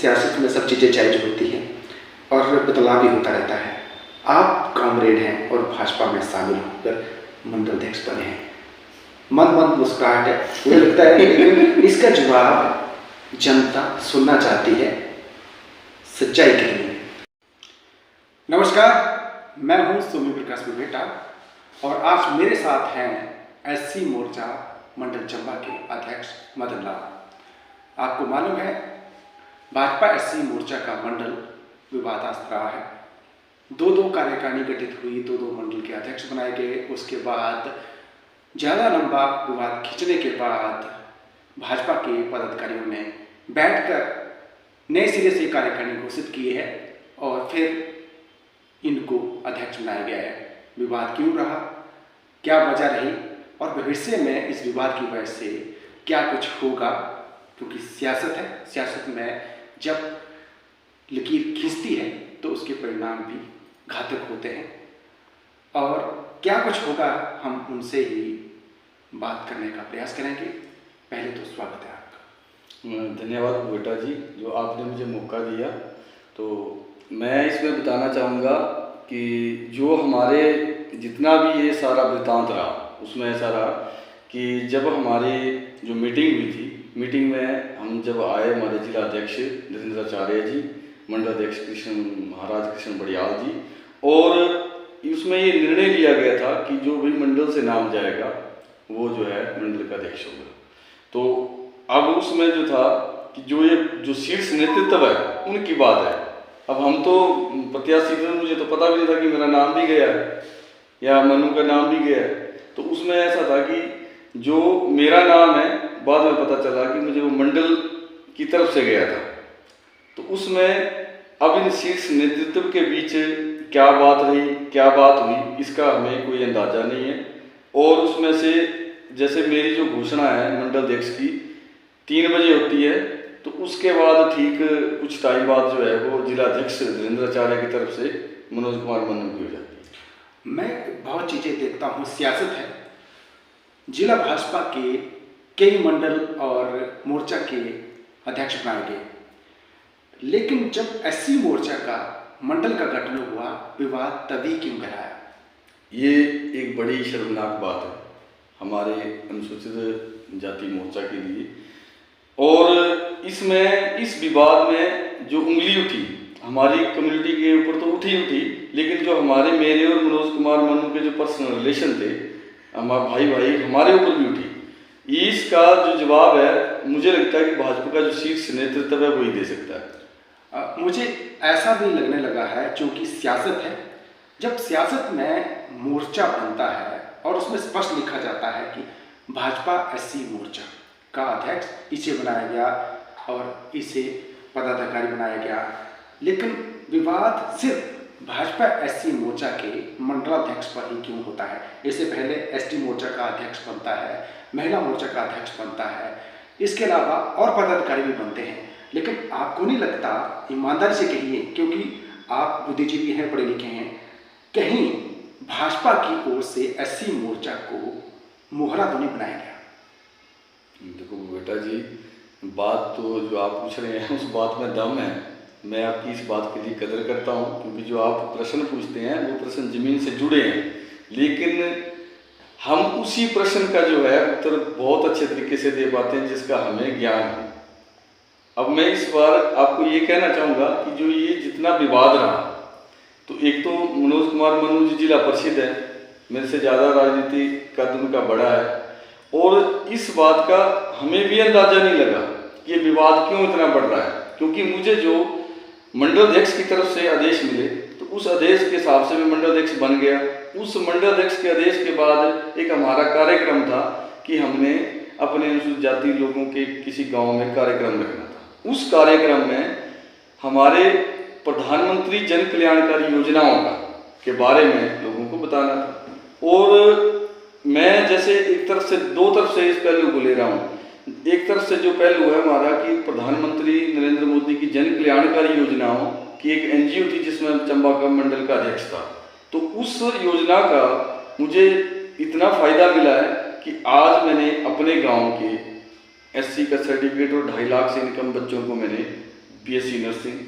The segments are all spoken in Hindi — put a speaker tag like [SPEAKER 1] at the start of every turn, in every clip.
[SPEAKER 1] सियासत में सब चीज़ें जायज होती हैं और बदलाव भी होता रहता है। आप कॉमरेड हैं और भाजपा में शामिल होकर मंडल अध्यक्ष बने हैं। मन मन मुस्कुराहट है, मुझे लगता है, लेकिन इसका जवाब जनता सुनना चाहती है सच्चाई के लिए। नमस्कार, मैं हूं सोमी प्रकाश बेटा और आज मेरे साथ हैं एससी मोर्चा मंडल चंबा के अध्यक्ष मदन लाल। आपको मालूम है, भाजपा एससी मोर्चा का मंडल विवादास्पद रहा है। दो कार्यकारिणी गठित हुई, दो मंडल के अध्यक्ष बनाए गए। उसके बाद ज़्यादा लंबा विवाद खींचने के बाद भाजपा के पदाधिकारियों ने बैठकर नए सिरे से कार्यकारिणी घोषित की है और फिर इनको अध्यक्ष बनाया गया है। विवाद क्यों रहा, क्या वजह रही और भविष्य में इस विवाद की वजह से क्या कुछ होगा, क्योंकि सियासत है, सियासत में जब लकीर खींचती है तो उसके परिणाम भी घातक होते हैं। और क्या कुछ होगा, हम उनसे ही बात करने का प्रयास करेंगे। पहले तो स्वागत है आपका।
[SPEAKER 2] धन्यवाद बेटा जी, जो आपने मुझे मौका दिया। तो मैं इसमें बताना चाहूँगा कि जो हमारे जितना भी ये सारा वृत्तांत रहा, उसमें ऐसा रहा कि जब हमारी जो मीटिंग हुई थी, मीटिंग में हम जब आए, हमारे जिला अध्यक्ष नरेंद्र आचार्य जी, मंडल अध्यक्ष महाराज कृष्ण बड़ियाल जी, और उसमें ये निर्णय लिया गया था कि जो भी मंडल से नाम जाएगा वो जो है मंडल का अध्यक्ष होगा। तो अब उसमें जो था कि जो शीर्ष नेतृत्व है उनकी बात है। अब हम तो प्रत्याशी थे, मुझे तो पता भी नहीं था कि मेरा नाम भी गया है या मनु का नाम भी गया है। तो उसमें ऐसा था कि जो मेरा नाम है, बाद में पता चला कि मुझे वो मंडल की तरफ से गया था। तो उसमें अब इन शीर्ष नेतृत्व के बीच क्या बात रही, क्या बात हुई, इसका हमें कोई अंदाजा नहीं है। और उसमें से जैसे मेरी जो घोषणा है मंडल अध्यक्ष की 3 बजे होती है, तो उसके बाद ठीक कुछ टाइम बाद जो है वो जिला अध्यक्ष नरेंद्र आचार्य की तरफ से मनोज कुमार मन्नू की हो जाती है।
[SPEAKER 1] मैं बहुत चीज़ें देखता हूँ, सियासत है। जिला भाजपा के कई मंडल और मोर्चा के अध्यक्ष बनाए गए, लेकिन जब एससी मोर्चा का मंडल का गठन हुआ, विवाद तभी क्यों गहराया?
[SPEAKER 2] ये एक बड़ी शर्मनाक बात है हमारे अनुसूचित जाति मोर्चा के लिए। और इसमें इस विवाद में जो उंगली उठी हमारी कम्युनिटी के ऊपर तो उठी, लेकिन जो मेरे और मनोज कुमार मन्नू के जो पर्सनल रिलेशन थे, हमारे भाई हमारे ऊपर भी उठी। इसका जो जवाब है, मुझे लगता है कि भाजपा का जो शीर्ष नेतृत्व है वही दे सकता है।
[SPEAKER 1] मुझे ऐसा भी लगने लगा है, क्योंकि सियासत है, जब सियासत में मोर्चा बनता है और उसमें स्पष्ट लिखा जाता है कि भाजपा एससी मोर्चा का अध्यक्ष इसे बनाया गया और इसे पदाधिकारी बनाया गया, लेकिन विवाद सिर्फ भाजपा एससी मोर्चा के मंडलाध्यक्ष पर ही क्यों होता है? इससे पहले एसटी मोर्चा का अध्यक्ष बनता है, महिला मोर्चा का अध्यक्ष बनता है, इसके अलावा और पदाधिकारी भी बनते हैं। लेकिन आपको नहीं लगता, ईमानदारी से कहिए, क्योंकि आप बुद्धिजीवी हैं, पढ़े लिखे हैं, कहीं भाजपा की ओर से एससी मोर्चा को मोहरा तो नहीं बनाया गया?
[SPEAKER 2] देखो बेटा जी, बात तो जो आप पूछ रहे हैं उस बात में दम है। मैं आपकी इस बात के लिए कदर करता हूँ, क्योंकि जो आप प्रश्न पूछते हैं वो प्रश्न जमीन से जुड़े हैं, लेकिन हम उसी प्रश्न का जो है उत्तर बहुत अच्छे तरीके से दे पाते हैं जिसका हमें ज्ञान है। अब मैं इस बार आपको ये कहना चाहूँगा कि जो ये जितना विवाद रहा, तो एक तो मनोज कुमार मन्नू जी जिला परिषद है, मेरे से ज़्यादा राजनीति कद उनका बड़ा है, और इस बात का हमें भी अंदाज़ा नहीं लगा कि ये विवाद क्यों इतना बढ़ रहा है। क्योंकि मुझे जो मंडल अध्यक्ष की तरफ से आदेश मिले, तो उस आदेश के हिसाब से मैं मंडल अध्यक्ष बन गया। उस मंडल अध्यक्ष के आदेश के बाद एक हमारा कार्यक्रम था कि हमने अपने अनुसूचित जाति लोगों के किसी गाँव में कार्यक्रम रखना था। उस कार्यक्रम में हमारे प्रधानमंत्री जन कल्याणकारी योजनाओं के बारे में लोगों को बताना था। और मैं जैसे एक तरफ से, दो तरफ से इस पहलू को ले रहा हूँ। एक तरफ से जो पहलू है हमारा कि प्रधानमंत्री नरेंद्र मोदी की जन कल्याणकारी योजनाओं की एक एनजीओ थी जिसमें चंबा का मंडल का अध्यक्ष था। तो उस योजना का मुझे इतना फ़ायदा मिला है कि आज मैंने अपने गांव के एससी का सर्टिफिकेट और 2.5 लाख से इनकम बच्चों को मैंने BSc nursing,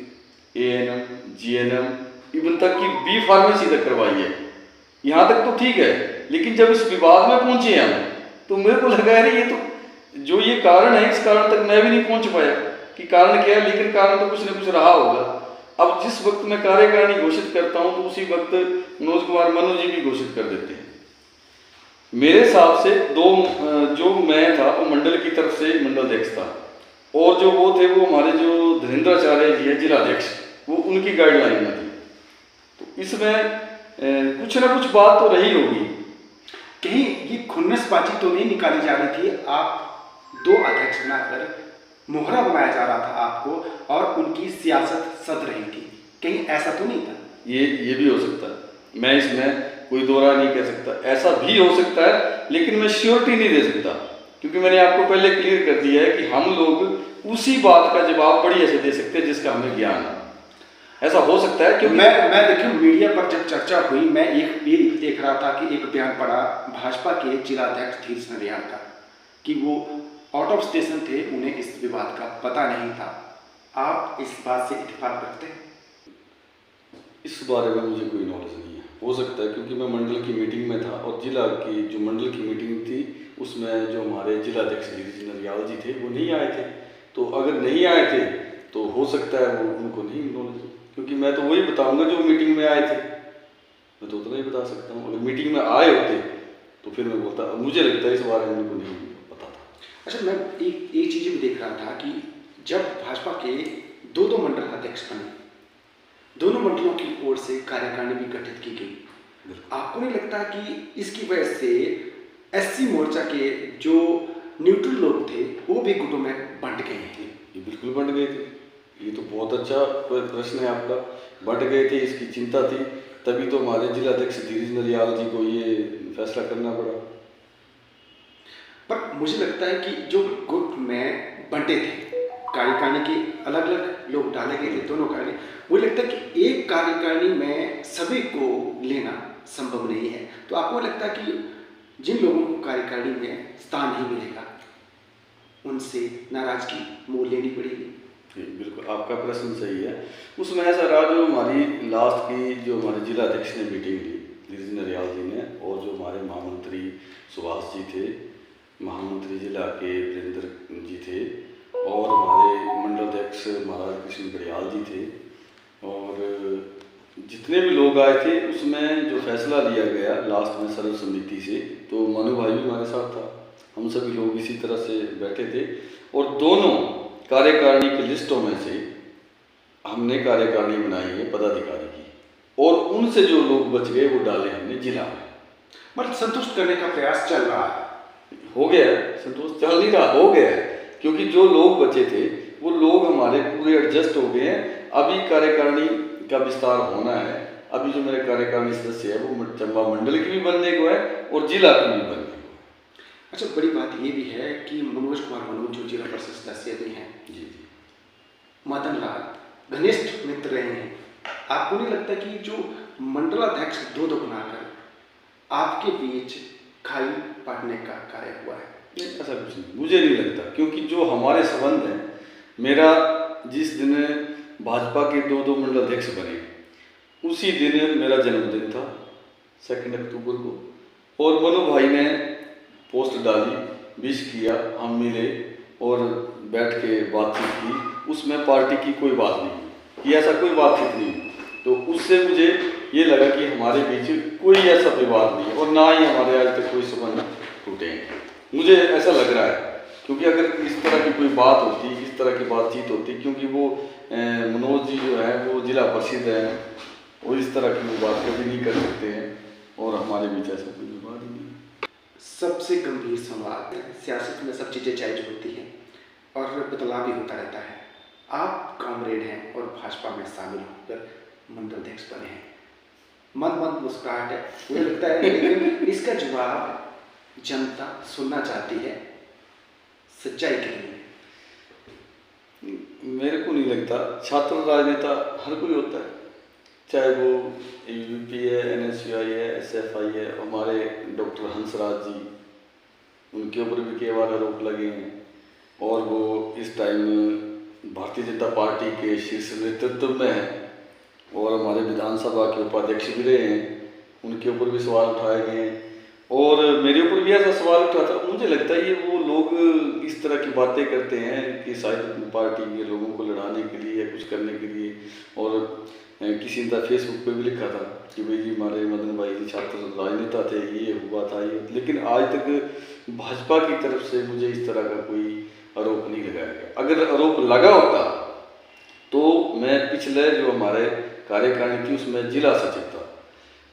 [SPEAKER 2] ANM, GNM, even तक कि B फार्मेसी तक करवाई है। यहाँ तक तो ठीक है, लेकिन जब इस विवाद में पहुंचे हम तो मेरे को लगा अरे ये तो जो ये कारण है, इस कारण तक मैं भी नहीं पहुंच पाया कि कारण क्या है, लेकिन कारण तो कुछ न कुछ रहा होगा। अब जिस वक्त मैं कार्यकारिणी घोषित करता हूं तो उसी वक्त मनोज कुमार मनु जी भी घोषित कर देते हैं। मेरे हिसाब से जो मैं था वो मंडल की तरफ से मंडल अध्यक्ष था, और जो वो थे वो हमारे जो धीरेन्द्राचार्य जी है जिलाध्यक्ष, वो उनकी गाइडलाइन में थी। तो इसमें कुछ ना कुछ बात तो रही होगी।
[SPEAKER 1] कहीं ये खुन्नसबाजी तो नहीं निकाली जा रही थी? आप 2 अध्यक्ष बनाकर मोहरा बनाया जा रहा था आपको, और उनकी सियासत सद रही थी, कहीं ऐसा तो नहीं था?
[SPEAKER 2] ये भी हो सकता है, मैं इसमें कोई दो राय नहीं कह सकता, ऐसा भी हो सकता है, लेकिन मैं श्योरिटी नहीं दे सकता, क्योंकि मैंने आपको पहले क्लियर कर दिया है कि हम लोग उसी बात का जवाब बड़ी ऐसे दे सकते हैं जिसका हमें ज्ञान है। ऐसा हो सकता है क्योंकि
[SPEAKER 1] मैं देखिए मीडिया पर जब चर्चा हुई, मैं ये देख रहा था कि एक बयान पड़ा भाजपा के जिलाध्यक्ष धीरज नडियाल का कि वो आउट ऑफ स्टेशन थे, उन्हें इस विवाद का पता नहीं था। आप इस बात से इत्तेफाक रखते हैं?
[SPEAKER 2] इस बारे में मुझे कोई नॉलेज नहीं है, हो सकता है क्योंकि मैं मंडल की मीटिंग में था, और जिला की जो मंडल की मीटिंग थी उसमें जो हमारे जिलाध्यक्ष धीरज नडियाल जी थे वो नहीं आए थे। तो अगर नहीं आए थे तो हो सकता है वो उनको नहीं नॉलेज, क्योंकि मैं तो वही बताऊंगा जो मीटिंग में आए थे, मैं तो उतना ही बता सकता हूँ। अगर मीटिंग में आए होते तो फिर मैं बोलता, मुझे लगता है इस बारे में उनको नहीं पता था।
[SPEAKER 1] अच्छा, मैं एक चीज़ भी देख रहा था कि जब भाजपा के 2 मंडल अध्यक्ष बने, दोनों मंडलों की ओर से कार्यकारिणी भी गठित की गई, आपको नहीं लगता कि इसकी वजह से SC मोर्चा के जो न्यूट्रल लोग थे वो भी गुटों में बंट गए हैं?
[SPEAKER 2] ये बिल्कुल बंट गए थे, ये तो बहुत अच्छा प्रश्न है आपका। बंट गए थे, इसकी चिंता थी, तभी तो हमारे जिलाध्यक्ष धीरज नडियाल जी को ये फैसला करना पड़ा।
[SPEAKER 1] पर मुझे लगता है कि जो गुट में बंटे थे, कार्यकारिणी के अलग अलग लोग डाले गए थे, दोनों कार्यकारिणी, मुझे लगता है कि एक कार्यकारिणी में सभी को लेना संभव नहीं है। तो आपको लगता है कि जिन लोगों को कार्यकारिणी में स्थान नहीं मिलेगा उनसे नाराजगी मोल लेनी पड़ेगी?
[SPEAKER 2] बिल्कुल, आपका प्रश्न सही है। उसमें ऐसा रहा, जो हमारी लास्ट की जो हमारे जिलाध्यक्ष ने मीटिंग ली धीरज नडियाल जी ने, और जो हमारे महामंत्री सुभाष जी थे, महामंत्री जिला के वीरेंद्र जी थे, और हमारे मंडल अध्यक्ष महाराज कृष्ण बड़ियाल जी थे, और जितने भी लोग आए थे उसमें जो फैसला लिया गया लास्ट में सर्वसम्मति से, तो मनु भाई भी हमारे साथ था, हम सभी लोग इसी तरह से बैठे थे, और दोनों कार्यकारिणी की लिस्टों में से हमने कार्यकारिणी बनाई है पदाधिकारी की, और उनसे जो लोग बच गए वो डाले हमने जिला में।
[SPEAKER 1] मतलब संतुष्ट करने का प्रयास चल रहा है?
[SPEAKER 2] हो गया, संतुष्ट चल नहीं रहा, हो गया, क्योंकि जो लोग बचे थे वो लोग हमारे पूरे एडजस्ट हो गए हैं। अभी कार्यकारिणी का विस्तार होना है, अभी जो मेरे कार्यकारिणी सदस्य है वो चंबा मंडल की भी बनने को है और जिला की भी बनने को है।
[SPEAKER 1] अच्छा, बड़ी बात ये भी है कि मनोज कुमार मनु जो जिला परिषद सदस्य भी हैं,
[SPEAKER 2] जी,
[SPEAKER 1] मदन लाल घनिष्ठ मित्र रहे हैं, आपको नहीं लगता कि जो मंडलाध्यक्ष 2 बनाकर आपके बीच खाई पाटने का कार्य हुआ है?
[SPEAKER 2] नहीं, ऐसा कुछ नहीं, मुझे नहीं लगता, क्योंकि जो हमारे संबंध हैं, मेरा जिस दिन भाजपा के 2 मंडल अध्यक्ष बने उसी दिन मेरा जन्मदिन था 2 अक्टूबर को, और मनु भाई ने पोस्ट डाली, विश किया, हम मिले और बैठ के बातचीत की, उसमें पार्टी की कोई बात नहीं कि ऐसा कोई बातचीत नहीं, तो उससे मुझे ये लगा कि हमारे बीच कोई ऐसा विवाद नहीं है, और ना ही हमारे आज तक कोई संबंध टूटे हैं, मुझे ऐसा लग रहा है। क्योंकि अगर इस तरह की कोई बात होती, इस तरह की बातचीत होती, क्योंकि वो मनोज जी जो है वो जिला परिषद है, वो इस तरह की बात कभी नहीं कर सकते हैं, और हमारे बीच ऐसा कोई विवाद ही नहीं।
[SPEAKER 1] सबसे गंभीर संवाद, सियासत में सब चीज़ें जायज होती हैं और बदलाव भी होता रहता है। आप कॉमरेड हैं और भाजपा में शामिल होकर मंडल अध्यक्ष बने हैं, मन मन मुस्कुराहट है, मुझे लगता है, लेकिन इसका जवाब जनता सुनना चाहती है, सच्चाई के लिए।
[SPEAKER 2] मेरे को नहीं लगता, छात्र राजनेता हर कोई होता है, चाहे वो UP है, NSUI है, SFI है, हमारे डॉक्टर हंसराज जी, उनके ऊपर भी कई बार आरोप लगे हैं, और वो इस टाइम भारतीय जनता पार्टी के शीर्ष नेतृत्व में हैं और हमारे विधानसभा के उपाध्यक्ष भी रहे हैं, उनके ऊपर भी सवाल उठाए गए हैं और मेरे ऊपर भी ऐसा सवाल उठा था। मुझे लगता है ये वो लोग इस तरह की बातें करते हैं कि शायद पार्टी के लोगों को लड़ाने के लिए या कुछ करने के लिए। और किसी ने फेसबुक पे भी लिखा था कि भाई जी हमारे मदन भाई जी छात्र राजनेता थे, ये हुआ था ये, लेकिन आज तक भाजपा की तरफ से मुझे इस तरह का कोई आरोप नहीं लगाया गया। अगर आरोप लगा होता तो मैं पिछले जो हमारे कार्यकारिणी थी उसमें जिला सचिव था,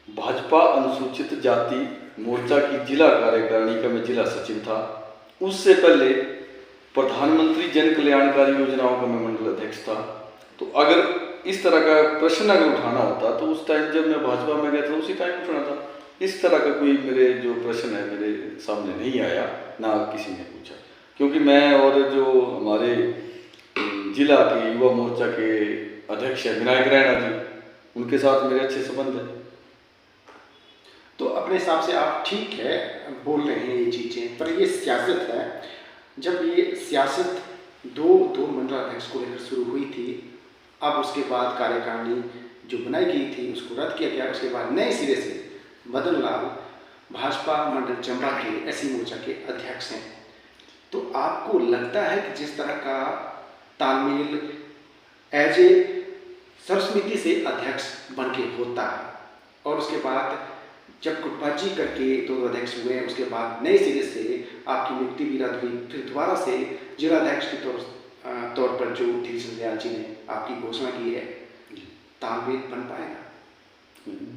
[SPEAKER 2] भाजपा अनुसूचित जाति मोर्चा की जिला कार्यकारिणी का मैं जिला सचिव था। उससे पहले प्रधानमंत्री जन कल्याणकारी योजनाओं का मैं मंडल अध्यक्ष था। तो अगर इस तरह का प्रश्न अगर उठाना होता तो उस टाइम जब मैं भाजपा में गया था उसी टाइम उठाना था। इस तरह का कोई मेरे जो प्रश्न है मेरे सामने नहीं आया, ना किसी ने पूछा, क्योंकि मैं और जो हमारे जिला के युवा मोर्चा के अध्यक्ष है विनायक रैना जी, उनके साथ मेरे अच्छे संबंध हैं।
[SPEAKER 1] तो अपने हिसाब से आप ठीक है बोल रहे हैं ये चीज़ें, पर ये सियासत है। जब ये सियासत दो मंडल अध्यक्ष को लेकर शुरू हुई थी, अब उसके बाद कार्यकारिणी जो बनाई गई थी उसको रद्द किया गया। उसके बाद नए सिरे से मदन लाल भाजपा मंडल चंबा के एससी मोर्चा के अध्यक्ष हैं। तो आपको लगता है कि जिस तरह का तालमेल एज ए सर्वसमिति से अध्यक्ष बन के होता है और उसके बाद जब गुटबाजी करके दो अध्यक्ष हुए, उसके बाद नए सिरे से आपकी नियुक्ति भी रद्द हुई, फिर दोबारा से जिलाध्यक्ष के तौर पर जो धीरेन्द्र दयाल जी ने आपकी घोषणा की है, तालमेल बन पाएगा?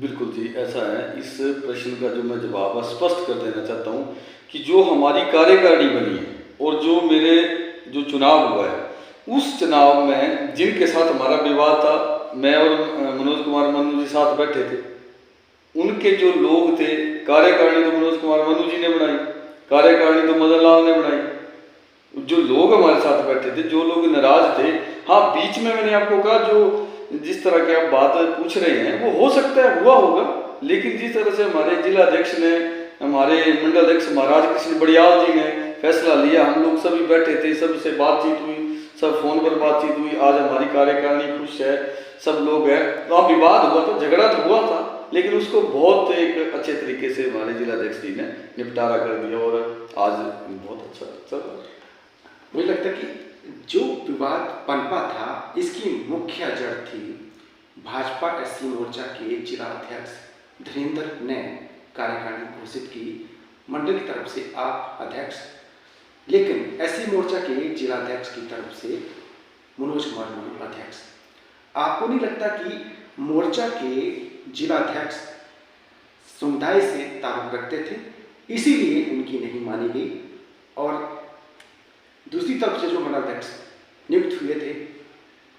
[SPEAKER 2] बिल्कुल जी, ऐसा है। इस प्रश्न का जो मैं जवाब स्पष्ट कर देना चाहता हूँ कि जो हमारी कार्यकारिणी बनी है और जो मेरे जो चुनाव हुआ है उस चुनाव में जिनके साथ हमारा विवाद था, मैं और मनोज कुमार मनु जी साथ बैठे थे, उनके जो लोग थे, कार्यकारिणी तो मनोज कुमार मनु जी ने बनाई, कार्यकारिणी तो मदन लाल ने बनाई। जो लोग हमारे साथ बैठे थे, जो लोग नाराज थे, हाँ बीच में मैंने आपको कहा जो जिस तरह के आप बात पूछ रहे हैं वो हो सकता है हुआ होगा, लेकिन जिस तरह से हमारे जिला अध्यक्ष ने, हमारे मंडल अध्यक्ष महाराज कृष्ण बड़ियाल जी ने फैसला लिया, हम लोग सभी बैठे थे, सबसे बातचीत हुई, सब फोन पर बातचीत हुई, आज हमारी कार्यकारिणी खुश है, सब लोग हैं। तो अब विवाद हुआ था, झगड़ा तो हुआ था, लेकिन उसको बहुत एक अच्छे तरीके से हमारे जिलाध्यक्ष जी ने निपटारा कर दिया और आज बहुत अच्छा चल रहा है।
[SPEAKER 1] मुझे लगता है कि जो विवाद पनपा था इसकी मुख्य जड़ थी भाजपा एससी मोर्चा के जिला अध्यक्ष धीरेन्द्र ने कार्यकारिणी घोषित की, मंडल की तरफ से आप अध्यक्ष, लेकिन एससी मोर्चा के जिला अध्यक्ष की तरफ से मनोज कुमार मनु अध्यक्ष। आपको नहीं लगता कि मोर्चा के जिला अध्यक्ष समुदाय से ताल्लुक रखते थे, इसीलिए उनकी नहीं मानी गई, और दूसरी तरफ से जो मंडल अध्यक्ष नियुक्त हुए थे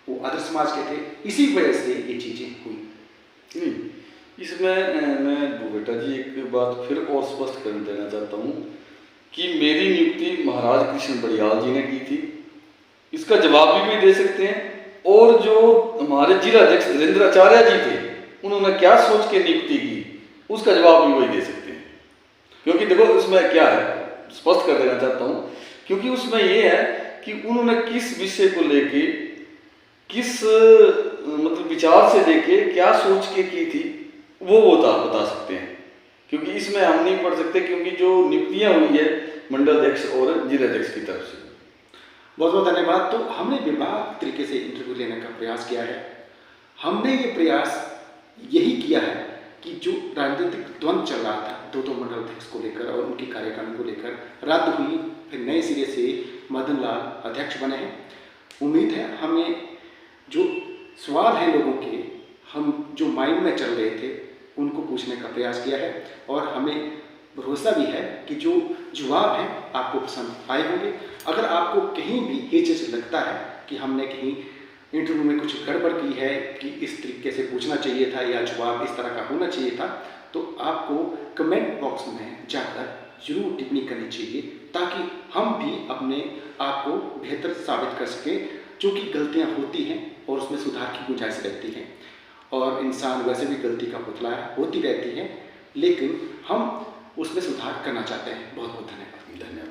[SPEAKER 1] वो अदर समाज के थे, इसी वजह से ये चीजें हुई?
[SPEAKER 2] नहीं, इसमें मैं बेटा जी एक बात फिर और स्पष्ट कर देना चाहता हूँ कि मेरी नियुक्ति महाराज कृष्ण बड़ियाल जी ने की थी, इसका जवाब भी दे सकते हैं। और जो हमारे जिला अध्यक्ष धीरेन्द्र आचार्य जी थे, उन्होंने क्या सोच के नियुक्ति की, उसका जवाब भी वही दे सकते हैं। क्योंकि देखो उसमें क्या है, स्पष्ट कर देना चाहता हूँ, क्योंकि उसमें ये है कि उन्होंने किस विषय को लेके, किस मतलब विचार से लेके, क्या सोच के की थी, वो बता सकते हैं। क्योंकि इसमें हम नहीं पढ़ सकते, क्योंकि जो नियुक्तियां हुई है मंडल अध्यक्ष और जिला अध्यक्ष की तरफ से।
[SPEAKER 1] बहुत बहुत धन्यवाद। तो हमने विभाग तरीके से इंटरव्यू लेने का प्रयास किया है। हमने ये प्रयास यही किया है कि जो राजनीतिक द्वंद्व चल रहा था दो मंडल अध्यक्ष को लेकर और उनकी कार्यकारिणी को लेकर, रद्द हुई, फिर नए सिरे से मदन लाल अध्यक्ष बने हैं। उम्मीद है हमें जो सवाल हैं लोगों के, हम जो माइंड में चल रहे थे उनको पूछने का प्रयास किया है, और हमें भरोसा भी है कि जो जवाब हैं आपको पसंद आए होंगे। अगर आपको कहीं भी ये चीज़ लगता है कि हमने कहीं इंटरव्यू में कुछ गड़बड़ की है, कि इस तरीके से पूछना चाहिए था या जवाब इस तरह का होना चाहिए था, तो आपको कमेंट बॉक्स में जाकर जरूर टिप्पणी करनी चाहिए, ताकि हम भी अपने आप को बेहतर साबित कर सकें। चूँकि गलतियाँ होती हैं और उसमें सुधार की गुंजाइश रहती है, और इंसान वैसे भी गलती का पुतला होती रहती है, लेकिन हम उसमें सुधार करना चाहते हैं। बहुत बहुत धन्यवाद।